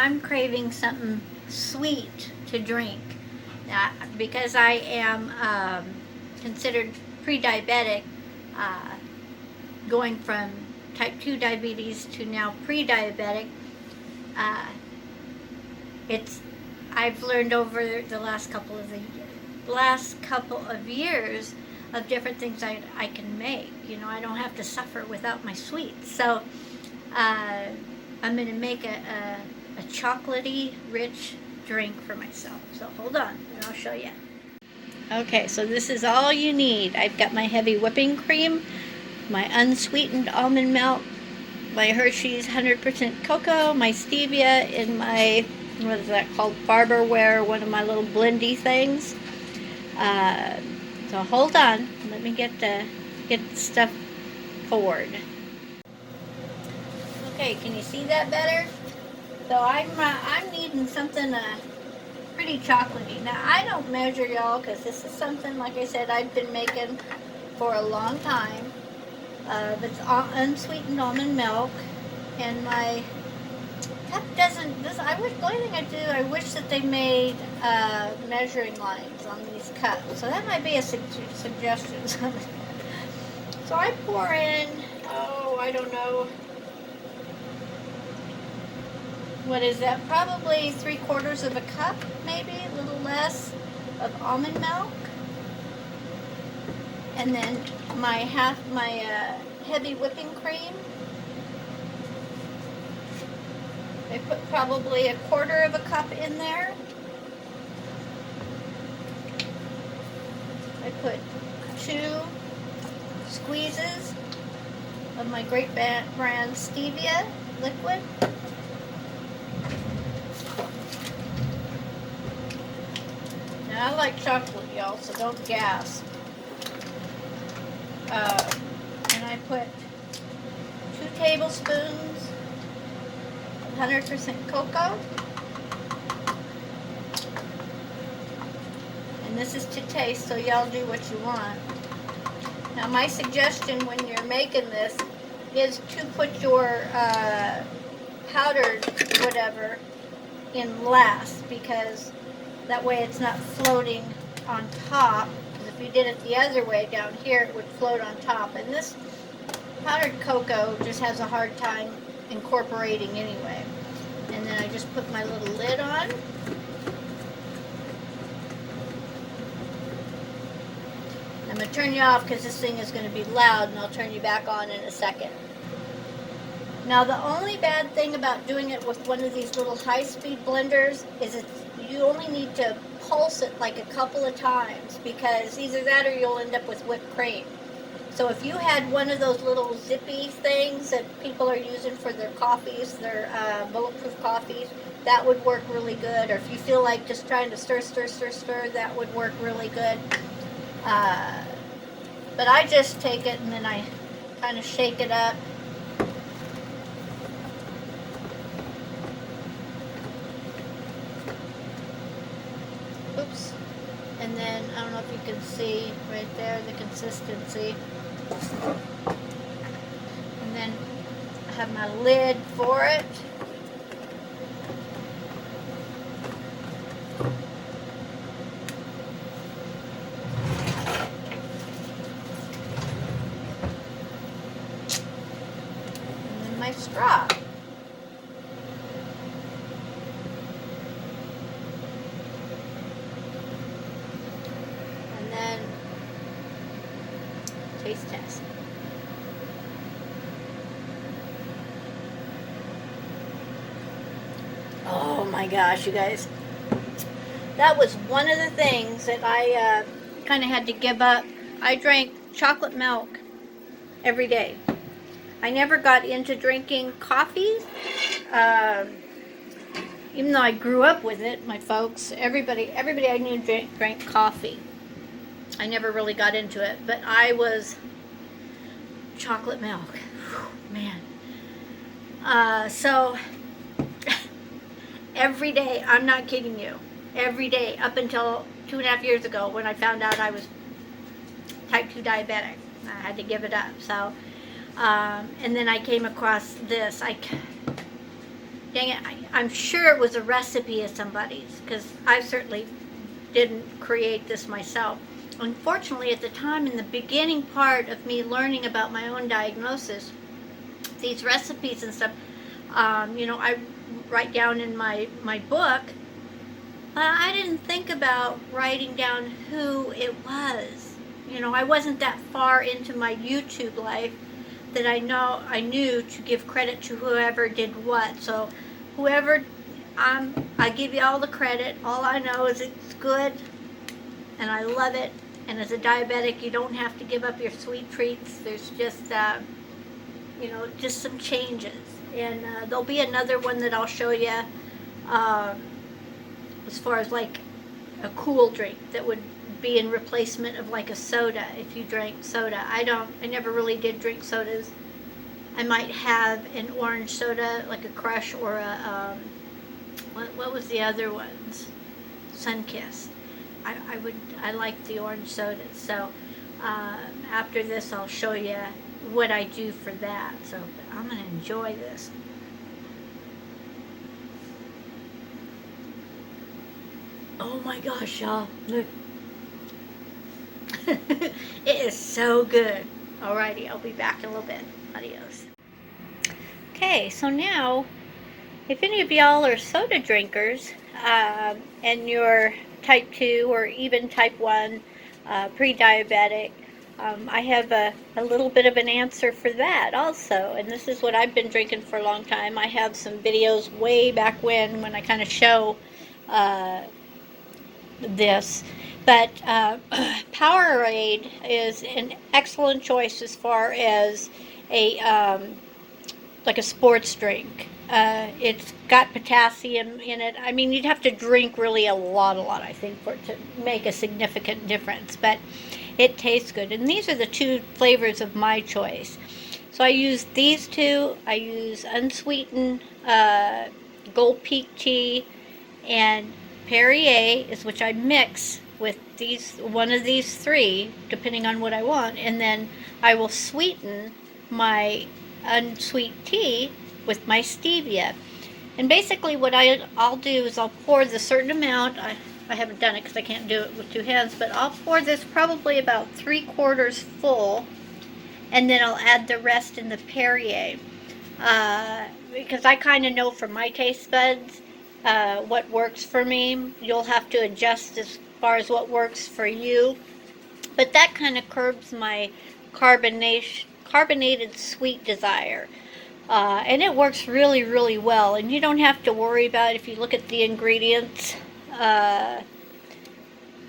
I'm craving something sweet to drink. Now, because I am considered pre-diabetic, uh, going from type 2 diabetes to now pre-diabetic, uh, it's I've learned over the last couple of years of different things I can make. You know, I don't have to suffer without my sweets. So I'm going to make a chocolatey rich drink for myself. So hold on and I'll show you. Okay, so this is all you need. I've got my heavy whipping cream, my unsweetened almond milk, my Hershey's 100% cocoa, my stevia, and my, what is that called, Barberware, one of my little blendy things. So hold on, let me get the stuff poured. Okay, can you see that better? So I'm needing something pretty chocolatey. Now I don't measure, y'all, because this is something, like I said, I've been making for a long time. That's unsweetened almond milk, and my cup doesn't. The only thing I do, I wish that they made measuring lines on these cups. So that might be a suggestion. So I pour in, I don't know. What is that? Probably 3/4 of a cup, maybe a little less, of almond milk, and then my heavy whipping cream. I put probably 1/4 of a cup in there. I put 2 squeezes of my Great Brand stevia liquid. Now I like chocolate, y'all, so don't gasp. And I put 2 tablespoons of 100% cocoa. And this is to taste, so y'all do what you want. Now my suggestion when you're making this is to put your powdered whatever in last, because that way it's not floating on top. Because if you did it the other way down here, it would float on top. And this powdered cocoa just has a hard time incorporating anyway. And then I just put my little lid on. I'm going to turn you off because this thing is going to be loud, and I'll turn you back on in a second. Now the only bad thing about doing it with one of these little high-speed blenders is you only need to pulse it like a couple of times, because either that or you'll end up with whipped cream. So if you had one of those little zippy things that people are using for their coffees, their bulletproof coffees, that would work really good. Or if you feel like just trying to stir, that would work really good. But I just take it and then I kind of shake it up. Oops. And then, I don't know if you can see right there the consistency. And then I have my lid for it. And then my straw. Taste test. Oh my gosh, you guys. That was one of the things that I kind of had to give up. I drank chocolate milk every day. I never got into drinking coffee. Even though I grew up with it, my folks, everybody I knew drank coffee. I never really got into it, but I was chocolate milk. Whew, man. So every day, I'm not kidding you, every day up until 2.5 years ago when I found out I was type 2 diabetic. I had to give it up. So, and then I came across this. dang it, I'm sure it was a recipe of somebody's, because I certainly didn't create this myself. Unfortunately, at the time, in the beginning part of me learning about my own diagnosis, these recipes and stuff, I write down in my book, but I didn't think about writing down who it was. I wasn't that far into my YouTube life that I knew to give credit to whoever did what. So whoever, I give you all the credit. All I know is it's good and I love it. And as a diabetic, you don't have to give up your sweet treats. There's just, just some changes. And there'll be another one that I'll show you as far as like a cool drink that would be in replacement of like a soda if you drank soda. I never really did drink sodas. I might have an orange soda, like a Crush, or a, what was the other ones? Sunkist. I like the orange sodas. So after this, I'll show you what I do for that. So I'm going to enjoy this. Oh my gosh, y'all. Look. It is so good. Alrighty, I'll be back in a little bit. Adios. Okay, so now, if any of y'all are soda drinkers, and you're type 2 or even type 1, pre-diabetic, I have a little bit of an answer for that also. And this is what I've been drinking for a long time. I have some videos way back when I kind of show this. But Powerade is an excellent choice as far as a like a sports drink. It's got potassium in it. I mean, you'd have to drink really a lot, I think, for it to make a significant difference. But it tastes good. And these are the two flavors of my choice. So I use these two. I use unsweetened Gold Peak tea, and Perrier is which I mix with one of these three, depending on what I want, and then I will sweeten my unsweet tea with my stevia. And basically what I'll do is I'll pour the certain amount. I haven't done it because I can't do it with two hands, but I'll pour this probably about 3/4 full, and then I'll add the rest in the Perrier, because I kind of know from my taste buds what works for me. You'll have to adjust as far as what works for you, but that kind of curbs my carbonated sweet desire, and it works really, really well. And you don't have to worry about it if you look at the ingredients.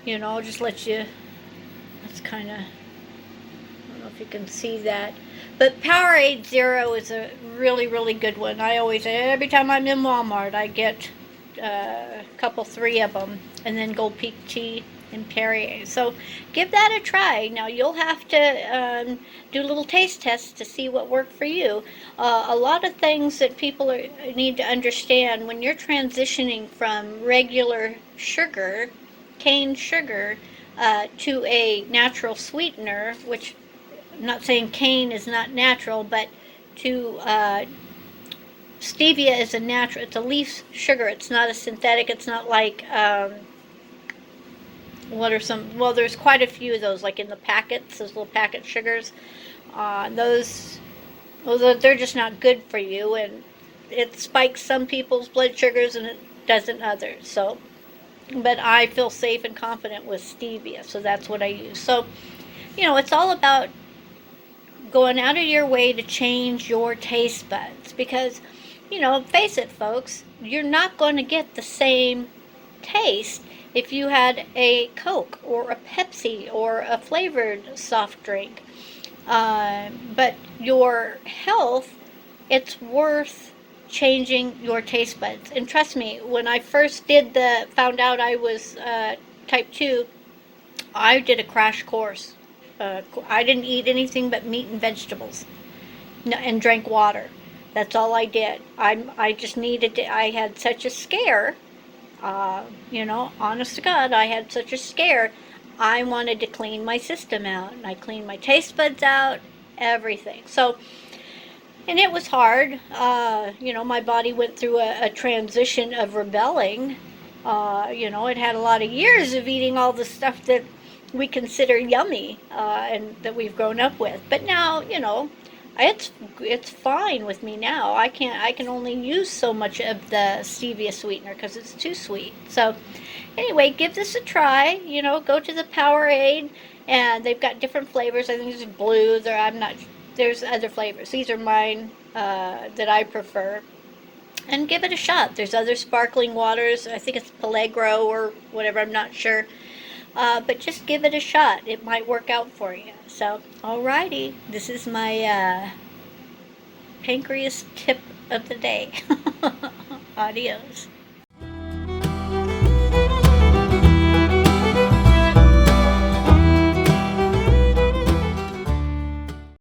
Just let you. That's kind of. I don't know if you can see that, but Powerade Zero is a really, really good one. Every time I'm in Walmart, I get a couple, 3 of them, and then Gold Peak tea and Perrier. So give that a try. Now you'll have to do little taste tests to see what worked for you. A lot of things that people need to understand when you're transitioning from regular sugar, cane sugar, to a natural sweetener, which I'm not saying cane is not natural, but to stevia is a natural, it's a leaf sugar. It's not a synthetic. It's not like, there's quite a few of those, like in the packets, those little packet sugars. They're just not good for you, and it spikes some people's blood sugars and it doesn't others. So, but I feel safe and confident with stevia, so that's what I use. So, it's all about going out of your way to change your taste buds, because, face it, folks, you're not going to get the same taste if you had a Coke or a Pepsi or a flavored soft drink. But your health, it's worth changing your taste buds. And trust me, when I first found out I was type 2, I did a crash course. I didn't eat anything but meat and vegetables, and drank water. That's all I did. I just needed to, I had such a scare, honest to God, I had such a scare. I wanted to clean my system out, and I cleaned my taste buds out, everything. So And it was hard. You know, my body went through a transition of rebelling. You know, it had a lot of years of eating all the stuff that we consider yummy and that we've grown up with. But now, you know, it's fine with me now. I can only use so much of the stevia sweetener because it's too sweet. So anyway, give this a try. You know, go to the Powerade, and they've got different flavors. I think there's blue. I'm not. There's other flavors. These are mine that I prefer. And give it a shot. There's other sparkling waters. I think it's Peligro or whatever. I'm not sure. But just give it a shot. It might work out for you. So, alrighty. This is my pancreas tip of the day. Adios.